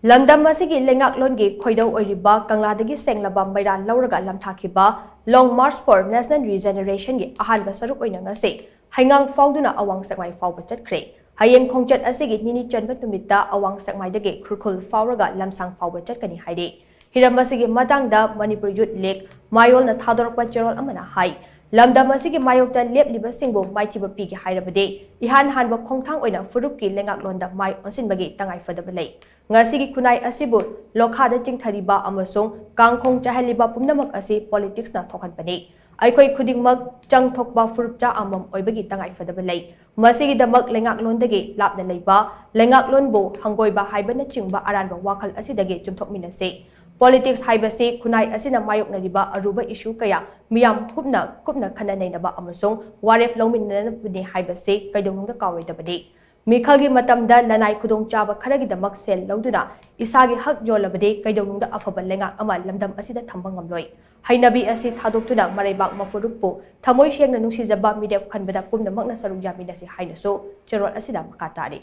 Lamdam asigi leingaklon gi khoidou oiriba Kangla Dagi shenglaba meira louraga Lamthakhiba Long March for National Regeneration gi ahanba sharuk oina ngasi Heingang phaoduna Awang Sekmai phaoba chatkhre Heingang khongchat asigi nini chanbat numitta Awang Sekmai dagi khurkhul Phaoraga lamsang phaoba chatkani haide hiram asigi matangda Manipuri Youth League mayol na thadorokpa cherol amana hai Lamdam asigi mayokta lepliba singbo maithiba pigi hairabade ihan hanba khongthang oina furupki leingaklonda mai onsinbagi tangai fadaba lei ngasi kunai asibu lokhada chingthariba amasung kangkhong chahaliba pumnamak asi politics na thokhanpani aikoi khudingmak changthokba furupcha amam oibagi tangai fadaba lei masigi damak leingaklondagi lapna leiba leingaklonbu hangoiba haibana chingba aranba wakhal asidagi chumthokminase politics haibasi kunai asina mayoknariba aruba issue kaya miyam kupna khana nainaba amasung waref longminanabani haibasi kaidongda karoidabadi Mikhalgi matamda lanai khudong chaba kharagi damak sel lauduna isagi hak yolabade kaidongda afaba lengak ama lamdam asida thamba ngamloi hainabi asi thadoktuna maraibak mafuruppu thamoi shengna nungsijaba midep khanbada pumnamakna saruk yaminasi hainaso cherol asida makatari